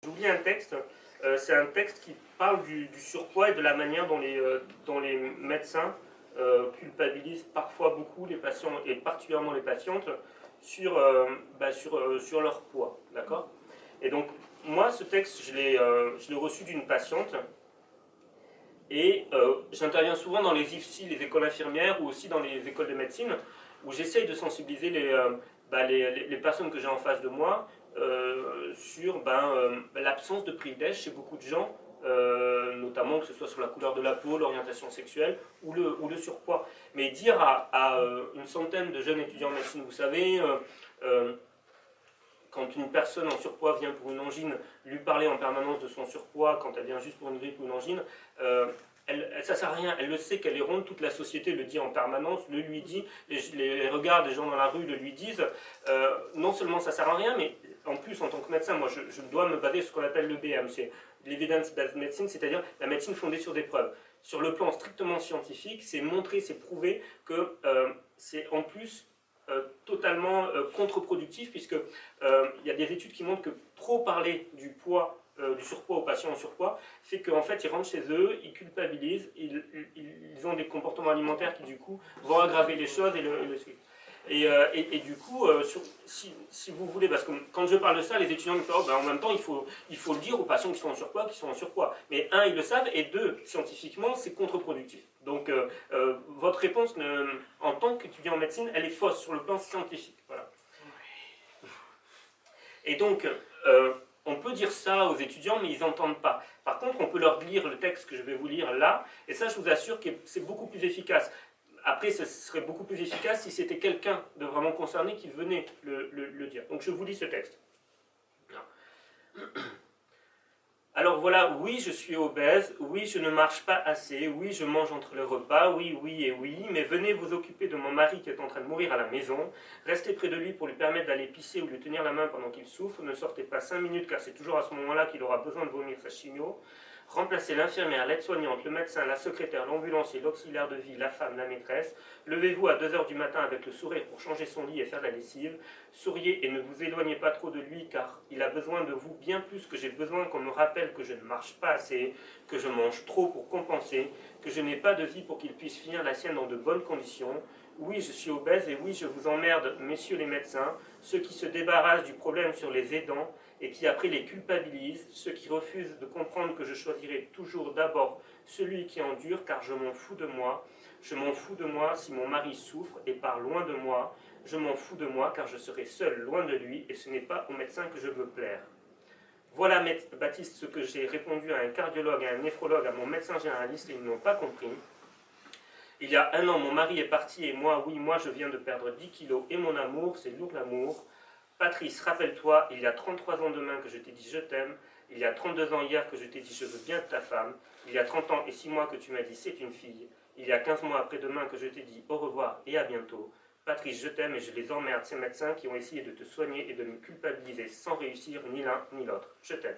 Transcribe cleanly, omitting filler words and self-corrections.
J'oublie un texte, c'est un texte qui parle du surpoids et de la manière dont les médecins culpabilisent parfois beaucoup les patients, et particulièrement les patientes, sur leur poids. D'accord? Et donc, moi, ce texte, je l'ai reçu d'une patiente, et j'interviens souvent dans les IFSI, les écoles infirmières, ou aussi dans les écoles de médecine, où j'essaye de sensibiliser les personnes que j'ai en face de moi sur l'absence de privilèges chez beaucoup de gens, notamment que ce soit sur la couleur de la peau, l'orientation sexuelle ou le surpoids. Mais dire à une centaine de jeunes étudiants en médecine, vous savez, quand une personne en surpoids vient pour une angine, lui parler en permanence de son surpoids, quand elle vient juste pour une grippe ou une angine, ça ne sert à rien. Elle le sait qu'elle est ronde, toute la société le dit en permanence, le lui dit, les regards des gens dans la rue le lui disent. Non seulement ça ne sert à rien, mais en plus, en tant que médecin, moi je dois me baser sur ce qu'on appelle l'EBM, c'est l'Evidence-Based Medicine, c'est-à-dire la médecine fondée sur des preuves. Sur le plan strictement scientifique, c'est montrer, c'est prouver que c'est en plus totalement contre-productif, puisque il y a des études qui montrent que trop parler du poids, du surpoids aux patients en surpoids, fait qu'en fait ils rentrent chez eux, ils culpabilisent, ils ont des comportements alimentaires qui du coup vont aggraver les choses et le suivent. Et du coup, si vous voulez, parce que quand je parle de ça, les étudiants me disent, oh, ben, en même temps, il faut le dire aux patients qui sont en surpoids, Mais un, ils le savent, et deux, scientifiquement, c'est contre-productif. Donc, votre réponse, en tant qu'étudiant en médecine, elle est fausse sur le plan scientifique. Voilà. Et donc, on peut dire ça aux étudiants, mais ils n'entendent pas. Par contre, on peut leur lire le texte que je vais vous lire là, et ça, je vous assure que c'est beaucoup plus efficace. Après, ce serait beaucoup plus efficace si c'était quelqu'un de vraiment concerné qui venait le dire. Donc je vous lis ce texte. Alors voilà, oui, je suis obèse, oui, je ne marche pas assez, oui, je mange entre les repas, oui, oui et oui, mais venez vous occuper de mon mari qui est en train de mourir à la maison, restez près de lui pour lui permettre d'aller pisser ou lui tenir la main pendant qu'il souffre, ne sortez pas 5 minutes car c'est toujours à ce moment-là qu'il aura besoin de vomir sa chimio. Remplacez l'infirmière, l'aide-soignante, le médecin, la secrétaire, l'ambulancier, l'auxiliaire de vie, la femme, la maîtresse. Levez-vous à 2 h du matin avec le sourire pour changer son lit et faire la lessive. Souriez et ne vous éloignez pas trop de lui car il a besoin de vous bien plus que j'ai besoin qu'on me rappelle que je ne marche pas assez, que je mange trop pour compenser, que je n'ai pas de vie pour qu'il puisse finir la sienne dans de bonnes conditions. Oui, je suis obèse et oui, je vous emmerde, messieurs les médecins, ceux qui se débarrassent du problème sur les aidants et qui après les culpabilisent, ceux qui refusent de comprendre que je choisirai toujours d'abord celui qui endure car je m'en fous de moi. Je m'en fous de moi si mon mari souffre et part loin de moi. Je m'en fous de moi car je serai seul loin de lui et ce n'est pas au médecin que je veux plaire. Voilà, Baptiste, ce que j'ai répondu à un cardiologue, à un néphrologue, à mon médecin généraliste et ils n'ont pas compris. Il y a 1 an, mon mari est parti et moi, oui, moi je viens de perdre 10 kilos et mon amour, c'est lourd l'amour. Patrice, rappelle-toi, il y a 33 ans demain que je t'ai dit je t'aime, il y a 32 ans hier que je t'ai dit je veux bien de ta femme, il y a 30 ans et 6 mois que tu m'as dit c'est une fille, il y a 15 mois après-demain que je t'ai dit au revoir et à bientôt. Patrice, je t'aime et je les emmerde, ces médecins qui ont essayé de te soigner et de me culpabiliser sans réussir ni l'un ni l'autre. Je t'aime.